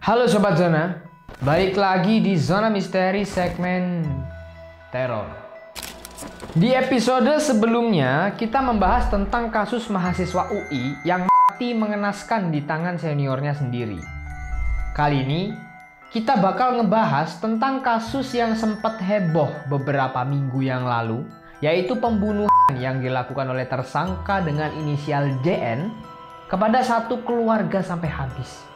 Halo Sobat Zona, balik lagi di Zona Misteri segmen teror. Di episode sebelumnya, kita membahas tentang kasus mahasiswa UI yang mati mengenaskan di tangan seniornya sendiri. Kali ini, kita bakal ngebahas tentang kasus yang sempat heboh beberapa minggu yang lalu, yaitu pembunuhan yang dilakukan oleh tersangka dengan inisial JN kepada satu keluarga sampai habis.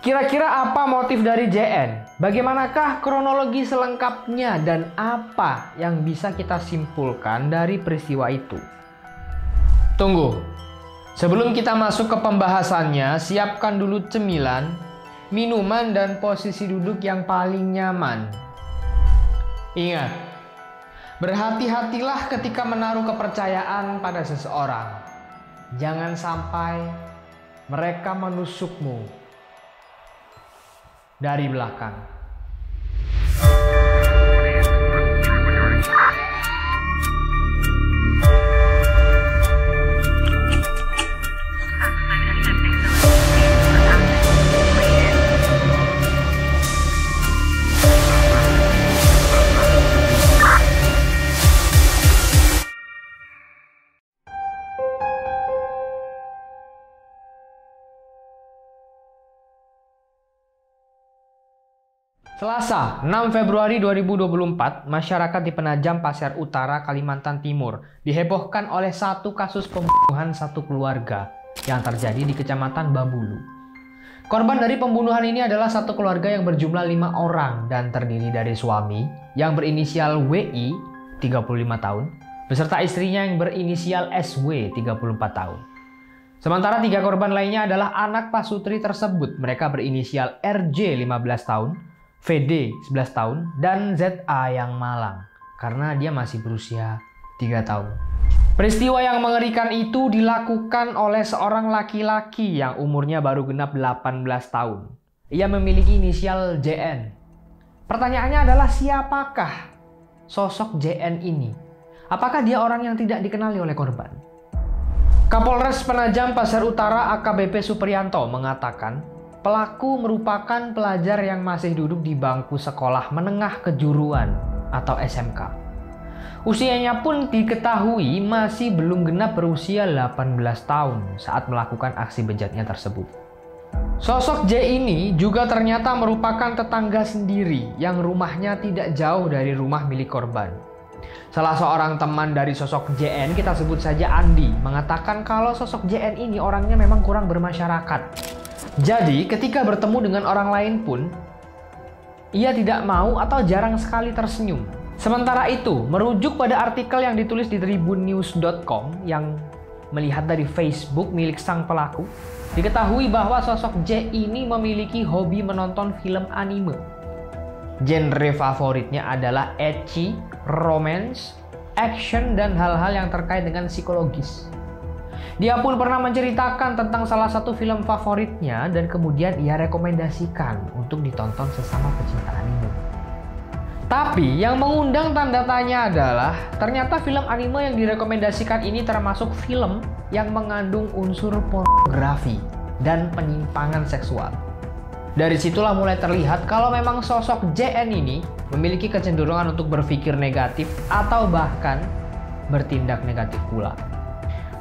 Kira-kira apa motif dari JN? Bagaimanakah kronologi selengkapnya dan apa yang bisa kita simpulkan dari peristiwa itu? Tunggu, sebelum kita masuk ke pembahasannya, siapkan dulu cemilan, minuman, dan posisi duduk yang paling nyaman. Ingat, berhati-hatilah ketika menaruh kepercayaan pada seseorang. Jangan sampai mereka menusukmu dari belakang. Selasa, 6 Februari 2024, masyarakat di Penajam Pasir Utara, Kalimantan Timur dihebohkan oleh satu kasus pembunuhan satu keluarga yang terjadi di Kecamatan Babulu. Korban dari pembunuhan ini adalah satu keluarga yang berjumlah 5 orang dan terdiri dari suami yang berinisial WI, 35 tahun, beserta istrinya yang berinisial SW, 34 tahun. Sementara 3 korban lainnya adalah anak pasutri tersebut. Mereka berinisial RJ, 15 tahun, VD 11 tahun, dan ZA yang malang karena dia masih berusia 3 tahun. Peristiwa yang mengerikan itu dilakukan oleh seorang laki-laki yang umurnya baru genap 18 tahun. Ia memiliki inisial JN. Pertanyaannya adalah siapakah sosok JN ini? Apakah dia orang yang tidak dikenali oleh korban? Kapolres Penajam Pasir Utara AKBP Supriyanto mengatakan pelaku merupakan pelajar yang masih duduk di bangku sekolah menengah kejuruan atau SMK. Usianya pun diketahui masih belum genap berusia 18 tahun saat melakukan aksi bejatnya tersebut. Sosok J ini juga ternyata merupakan tetangga sendiri yang rumahnya tidak jauh dari rumah milik korban. Salah seorang teman dari sosok JN, kita sebut saja Andi, mengatakan kalau sosok JN ini orangnya memang kurang bermasyarakat. Jadi, ketika bertemu dengan orang lain pun, ia tidak mau atau jarang sekali tersenyum. Sementara itu, merujuk pada artikel yang ditulis di tribunnews.com yang melihat dari Facebook milik sang pelaku, diketahui bahwa sosok J ini memiliki hobi menonton film anime. Genre favoritnya adalah ecchi, romance, action, dan hal-hal yang terkait dengan psikologis. Dia pun pernah menceritakan tentang salah satu film favoritnya dan kemudian ia rekomendasikan untuk ditonton sesama pecinta anime. Tapi yang mengundang tanda tanya adalah ternyata film anime yang direkomendasikan ini termasuk film yang mengandung unsur pornografi dan penyimpangan seksual. Dari situlah mulai terlihat kalau memang sosok JN ini memiliki kecenderungan untuk berpikir negatif atau bahkan bertindak negatif pula.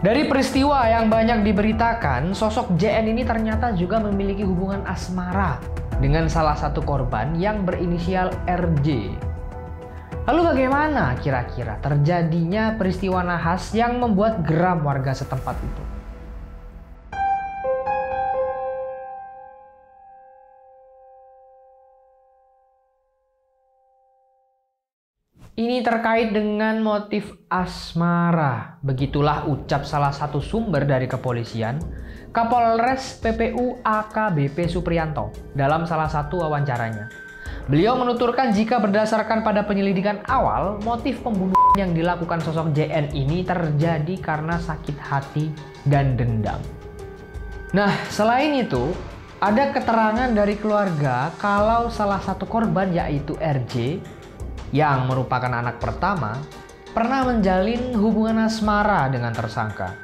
Dari peristiwa yang banyak diberitakan, sosok JN ini ternyata juga memiliki hubungan asmara dengan salah satu korban yang berinisial RJ. Lalu bagaimana kira-kira terjadinya peristiwa nahas yang membuat geram warga setempat itu? Ini terkait dengan motif asmara. Begitulah ucap salah satu sumber dari kepolisian, Kapolres PPU AKBP Supriyanto, dalam salah satu wawancaranya. Beliau menuturkan jika berdasarkan pada penyelidikan awal, motif pembunuhan yang dilakukan sosok JN ini terjadi karena sakit hati dan dendam. Nah, selain itu, ada keterangan dari keluarga kalau salah satu korban yaitu RJ, yang merupakan anak pertama, pernah menjalin hubungan asmara dengan tersangka.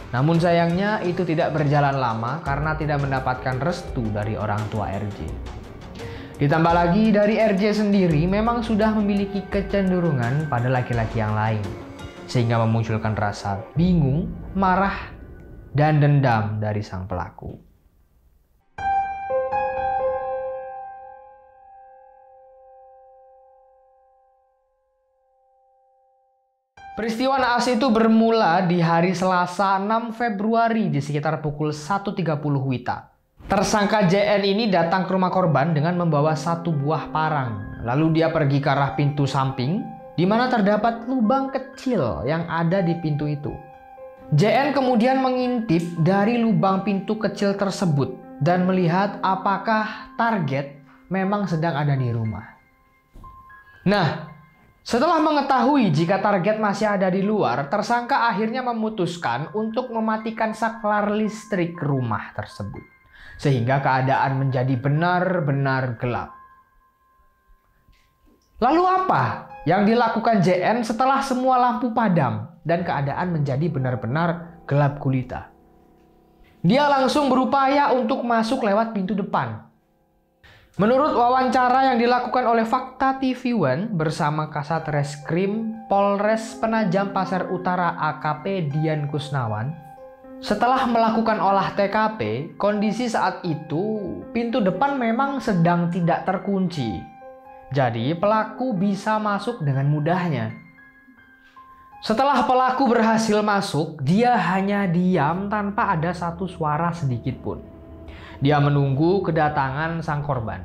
Namun sayangnya itu tidak berjalan lama karena tidak mendapatkan restu dari orang tua RJ. Ditambah lagi dari RJ sendiri memang sudah memiliki kecenderungan pada laki-laki yang lain, sehingga memunculkan rasa bingung, marah, dan dendam dari sang pelaku. Peristiwa naas itu bermula di hari Selasa 6 Februari di sekitar pukul 1.30 WITA. Tersangka JN ini datang ke rumah korban dengan membawa satu buah parang. Lalu dia pergi ke arah pintu samping, di mana terdapat lubang kecil yang ada di pintu itu. JN kemudian mengintip dari lubang pintu kecil tersebut dan melihat apakah target memang sedang ada di rumah. Nah, setelah mengetahui jika target masih ada di luar, tersangka akhirnya memutuskan untuk mematikan saklar listrik rumah tersebut, sehingga keadaan menjadi benar-benar gelap. Lalu apa yang dilakukan JN setelah semua lampu padam dan keadaan menjadi benar-benar gelap gulita? Dia langsung berupaya untuk masuk lewat pintu depan. Menurut wawancara yang dilakukan oleh Fakta TV One bersama Kasat Reskrim Polres Penajam Pasir Utara AKP Dian Kusnawan, setelah melakukan olah TKP, kondisi saat itu pintu depan memang sedang tidak terkunci. Jadi pelaku bisa masuk dengan mudahnya. Setelah pelaku berhasil masuk, dia hanya diam tanpa ada satu suara sedikit pun. Dia menunggu kedatangan sang korban.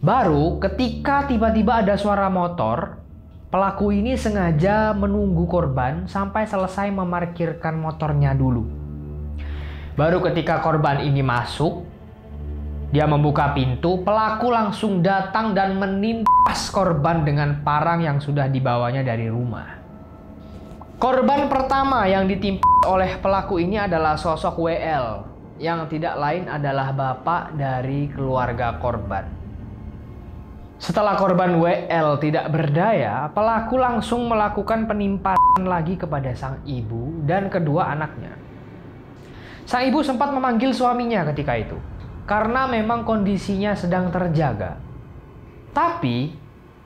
Baru ketika tiba-tiba ada suara motor, pelaku ini sengaja menunggu korban sampai selesai memarkirkan motornya dulu. Baru ketika korban ini masuk, dia membuka pintu, pelaku langsung datang dan menimpas korban dengan parang yang sudah dibawanya dari rumah. Korban pertama yang ditimpa oleh pelaku ini adalah sosok WL, yang tidak lain adalah bapak dari keluarga korban. Setelah korban WL tidak berdaya, pelaku langsung melakukan penimpasan lagi kepada sang ibu dan kedua anaknya. Sang ibu sempat memanggil suaminya ketika itu, karena memang kondisinya sedang terjaga. Tapi,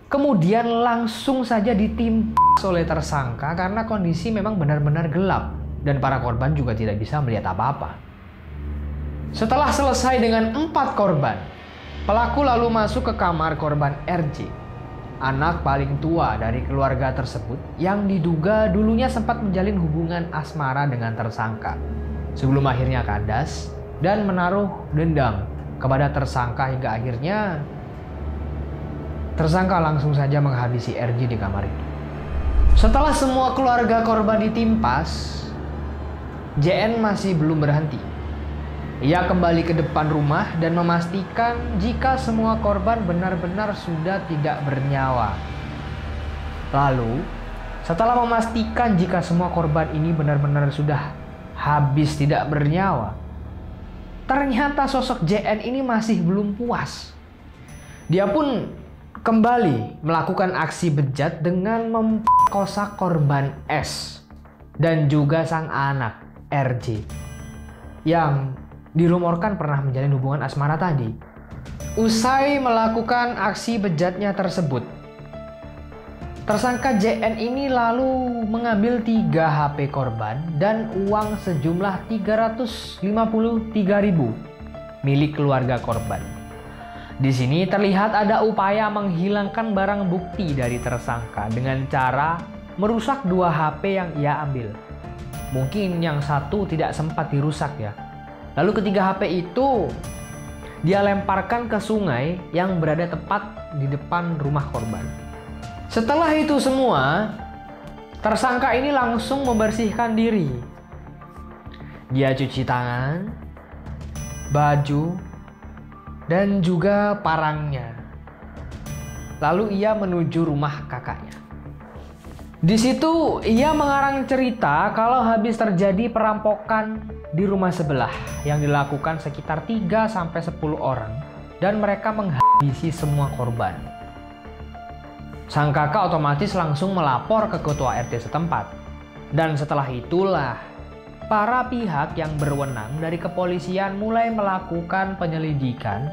kemudian langsung saja ditimpas oleh tersangka karena kondisi memang benar-benar gelap dan para korban juga tidak bisa melihat apa-apa. Setelah selesai dengan 4 korban, pelaku lalu masuk ke kamar korban RJ, anak paling tua dari keluarga tersebut yang diduga dulunya sempat menjalin hubungan asmara dengan tersangka, sebelum akhirnya kandas dan menaruh dendam kepada tersangka hingga akhirnya tersangka langsung saja menghabisi RJ di kamar itu. Setelah semua keluarga korban ditimpas, JN masih belum berhenti. Ia kembali ke depan rumah dan memastikan jika semua korban benar-benar sudah tidak bernyawa. Lalu, setelah memastikan jika semua korban ini benar-benar sudah habis tidak bernyawa, ternyata sosok JN ini masih belum puas. Dia pun kembali melakukan aksi bejat dengan memperkosa korban S dan juga sang anak RJ yang dirumorkan pernah menjalin hubungan asmara tadi. Usai melakukan aksi bejatnya tersebut, tersangka JN ini lalu mengambil 3 HP korban dan uang sejumlah 353.000 milik keluarga korban. Di sini terlihat ada upaya menghilangkan barang bukti dari tersangka dengan cara merusak 2 HP yang ia ambil. Mungkin yang satu tidak sempat dirusak ya. Lalu ketiga HP itu dia lemparkan ke sungai yang berada tepat di depan rumah korban. Setelah itu semua, tersangka ini langsung membersihkan diri. Dia cuci tangan, baju, dan juga parangnya. Lalu ia menuju rumah kakaknya. Di situ ia mengarang cerita kalau habis terjadi perampokan di rumah sebelah yang dilakukan sekitar 3-10 orang dan mereka menghabisi semua korban. Sang kakak otomatis langsung melapor ke ketua RT setempat. Dan setelah itulah para pihak yang berwenang dari kepolisian mulai melakukan penyelidikan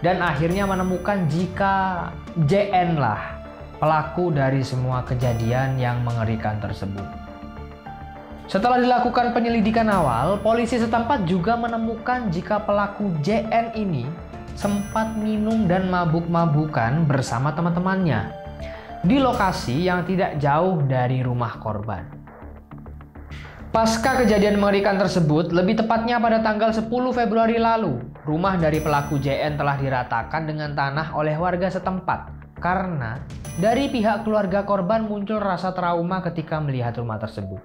dan akhirnya menemukan jika JN lah pelaku dari semua kejadian yang mengerikan tersebut. Setelah dilakukan penyelidikan awal, polisi setempat juga menemukan jika pelaku JN ini sempat minum dan mabuk-mabukan bersama teman-temannya di lokasi yang tidak jauh dari rumah korban. Pasca kejadian mengerikan tersebut, lebih tepatnya pada tanggal 10 Februari lalu, rumah dari pelaku JN telah diratakan dengan tanah oleh warga setempat karena dari pihak keluarga korban muncul rasa trauma ketika melihat rumah tersebut.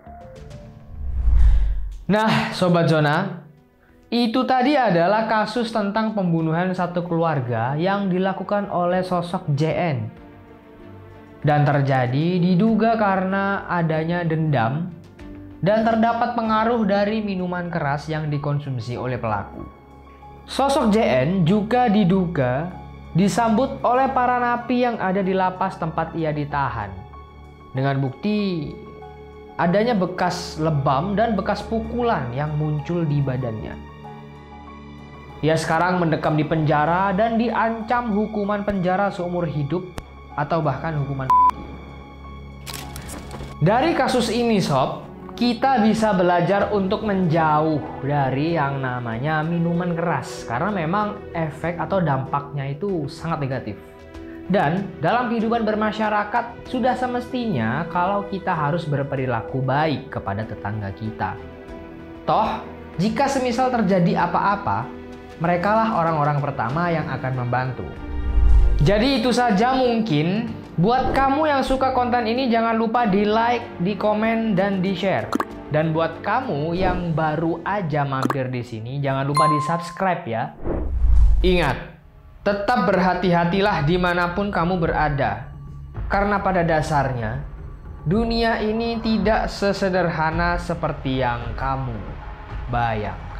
Nah, Sobat Zona, itu tadi adalah kasus tentang pembunuhan satu keluarga yang dilakukan oleh sosok JN. Dan terjadi diduga karena adanya dendam dan terdapat pengaruh dari minuman keras yang dikonsumsi oleh pelaku. Sosok JN juga diduga disambut oleh para napi yang ada di lapas tempat ia ditahan. Dengan bukti adanya bekas lebam dan bekas pukulan yang muncul di badannya. Ia sekarang mendekam di penjara dan diancam hukuman penjara seumur hidup atau bahkan hukuman mati. Dari kasus ini sob, kita bisa belajar untuk menjauh dari yang namanya minuman keras karena memang efek atau dampaknya itu sangat negatif. Dan dalam kehidupan bermasyarakat sudah semestinya kalau kita harus berperilaku baik kepada tetangga kita. Toh, jika semisal terjadi apa-apa, merekalah orang-orang pertama yang akan membantu. Jadi itu saja mungkin. Buat kamu yang suka konten ini jangan lupa di like, di komen, dan di share. Dan buat kamu yang baru aja mampir di sini jangan lupa di subscribe ya. Ingat, tetap berhati-hatilah dimanapun kamu berada. Karena pada dasarnya, dunia ini tidak sesederhana seperti yang kamu bayangkan.